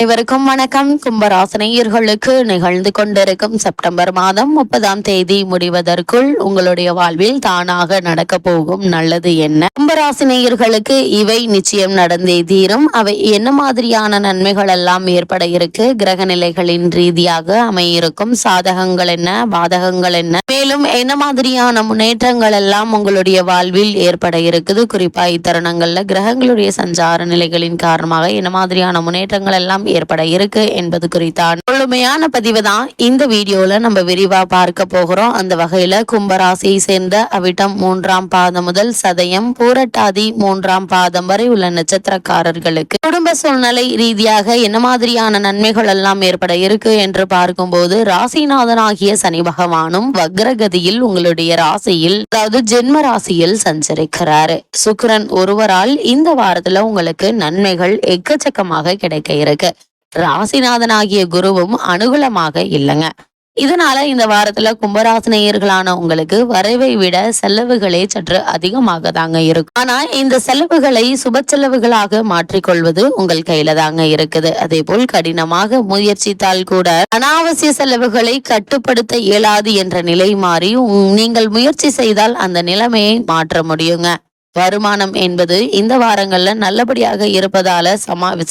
அனைவருக்கும் வணக்கம். கும்பராசினியர்களுக்கு நிகழ்ந்து கொண்டிருக்கும் செப்டம்பர் மாதம் 30ஆம் தேதி முடிவதற்குள் உங்களுடைய வாழ்வில் தானாக நடக்க போகும் நல்லது என்ன? கும்பராசினியர்களுக்கு இவை நிச்சயம் நடந்தே தீரும். அவை என்ன மாதிரியான நன்மைகள் எல்லாம் ஏற்பட இருக்கு, கிரக நிலைகளின் ரீதியாக அமையிருக்கும் சாதகங்கள் என்ன, பாதகங்கள் என்ன, மேலும் என்ன மாதிரியான முன்னேற்றங்கள் எல்லாம் உங்களுடைய வாழ்வில் ஏற்பட இருக்குது, குறிப்பா இத்தருணங்கள்ல கிரகங்களுடைய சஞ்சார நிலைகளின் காரணமாக என்ன மாதிரியான முன்னேற்றங்கள் எல்லாம் ஏற்பட இருக்கு என்பது குறித்தான் முழுமையான பதிவு தான் இந்த வீடியோல நம்ம விரிவா பார்க்க போகிறோம். அந்த வகையில கும்பராசியை சேர்ந்த அவிட்டம் 3ஆம் பாதம் முதல் சதயம் பூரட்டாதி 3ஆம் பாதம் வரை உள்ள நட்சத்திரக்காரர்களுக்கு குடும்ப சூழ்நிலை ரீதியாக என்ன மாதிரியான நன்மைகள் எல்லாம் ஏற்பட இருக்கு என்று பார்க்கும்போது, ராசிநாதனாகிய சனி பகவானும் வக்ரகதியில் உங்களுடைய ராசியில், அதாவது ஜென்ம ராசியில் சஞ்சரிக்கிறாரு. சுக்கிரன் ஒருவரால் இந்த வாரத்துல உங்களுக்கு நன்மைகள் எக்கச்சக்கமாக கிடைக்க இருக்கு. ராசிநாதனாகிய குருவும் அனுகூலமாக இல்லைங்க. இதனால இந்த வாரத்துல கும்பராசினியர்களான உங்களுக்கு வரவை விட செலவுகளே சற்று அதிகமாக தாங்க இருக்கும். ஆனா இந்த செலவுகளை சுப செலவுகளாக மாற்றிக்கொள்வது உங்கள் கையில தாங்க இருக்குது. அதே போல் கடினமாக முயற்சித்தால் கூட அனாவசிய செலவுகளை கட்டுப்படுத்த இயலாது என்ற நிலை மாறி நீங்கள் முயற்சி செய்தால் அந்த நிலைமையை மாற்ற முடியுங்க. வருமானம் என்பது இந்த வாரங்கள்ல நல்லபடியாக இருப்பதால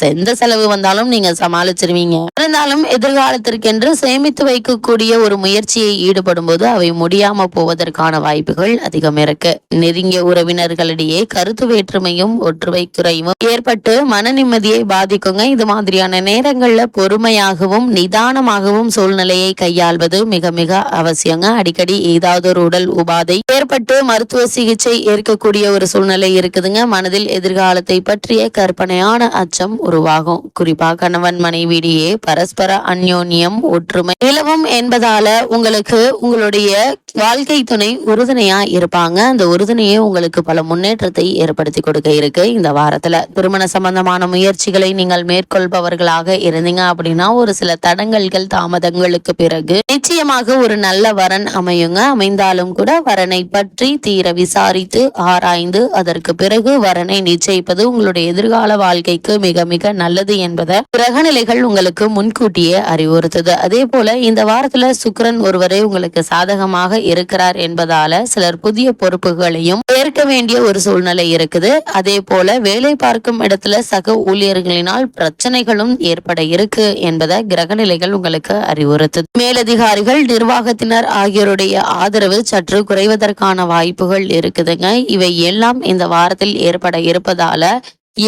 எந்த செலவு வந்தாலும் நீங்க சமாளிச்சிருவீங்க. இருந்தாலும் எதிர்காலத்திற்கென்று சேமித்து வைக்கக்கூடிய ஒரு முயற்சியை ஈடுபடும் போது அவை முடியாம போவதற்கான வாய்ப்புகள் அதிகம் இருக்கு. நெருங்கிய உறவினர்களிடையே கருத்து வேற்றுமையும் ஒற்றுமை குறைவும் ஏற்பட்டு மன நிம்மதியை பாதிக்குங்க. இது மாதிரியான நேரங்கள்ல பொறுமையாகவும் நிதானமாகவும் சூழ்நிலையை கையாள்வது மிக மிக அவசியங்க. அடிக்கடி ஏதாவது ஒரு உடல் உபாதை ஏற்பட்டு மருத்துவ சிகிச்சை ஏற்கக்கூடிய ஒரு சூழ்நிலை இருக்குதுங்க. மனதில் எதிர்காலத்தை பற்றிய கற்பனையான அச்சம் உருவாகும். குறிப்பா கணவன் மனைவியிடையே பரஸ்பர அந்யோன்யம் ஒற்றுமை நிலவும் என்பதால உங்களுக்கு உங்களுடைய வாழ்க்கை துணை உறுதுணையா இருப்பாங்க. அந்த உறுதுணையே உங்களுக்கு பல முன்னேற்றத்தை ஏற்படுத்தி கொடுக்க இருக்கு. இந்த வாரத்துல திருமண சம்பந்தமான முயற்சிகளை நீங்கள் மேற்கொள்பவர்களாக இருந்தீங்க அப்படின்னா ஒரு சில தடங்கல்கள் தாமதங்களுக்கு பிறகு நிச்சயமாக ஒரு நல்ல வரன் அமையுங்க. அமைந்தாலும் கூட வரனை பற்றி தீர விசாரித்து ஆராய்ந்து அதற்கு பிறகு வரனை நிச்சயிப்பது உங்களுடைய எதிர்கால வாழ்க்கைக்கு மிக மிக நல்லது என்பதை கிரகநிலைகள் உங்களுக்கு முன்கூட்டியே அறிவுறுத்துது. அதே போல இந்த வாரத்துல சுக்கிரன் ஒருவரே உங்களுக்கு சாதகமாக இருக்கிறார் என்பதால சிலர் புதிய பொறுப்புகளையும் ஏற்க வேண்டிய ஒரு சூழ்நிலை இருக்குது. அதே போல வேலை பார்க்கும் இடத்துல சக ஊழியர்களினால் பிரச்சனைகளும் ஏற்பட இருக்கு என்பதை கிரகநிலைகள் உங்களுக்கு அறிவுறுத்துது. மேலதிகாரிகள் நிர்வாகத்தினர் ஆகியோருடைய ஆதரவு சற்று குறைவதற்கான வாய்ப்புகள் இருக்குதுங்க. இவை எல்லாம் இந்த வாரத்தில் ஏற்பட இருப்பதால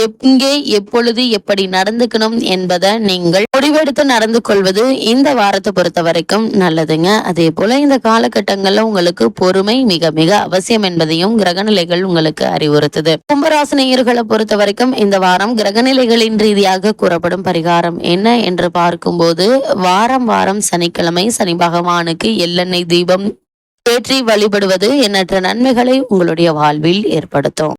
எங்கே எப்பொழுது எப்படி நடந்துக்கணும் என்பதை நீங்கள் முடிவெடுத்து நடந்து கொள்வது இந்த வாரத்தை பொறுத்த வரைக்கும் நல்லதுங்க. அதே போல இந்த காலகட்டங்கள்ல உங்களுக்கு பொறுமை மிக மிக அவசியம் என்பதையும் கிரகநிலைகள் உங்களுக்கு அறிவுறுத்துது. கும்பராசினியர்களை பொறுத்த வரைக்கும் இந்த வாரம் கிரகநிலைகளின் ரீதியாக கூறப்படும் பரிகாரம் என்ன என்று பார்க்கும்போது, வாரம் சனிக்கிழமை சனி பகவானுக்கு எள்ளெண்ணெய் தீபம் ஏற்றி வழிபடுவது எண்ணற்ற நன்மைகளை உங்களுடைய வாழ்வில் ஏற்படுத்தும்.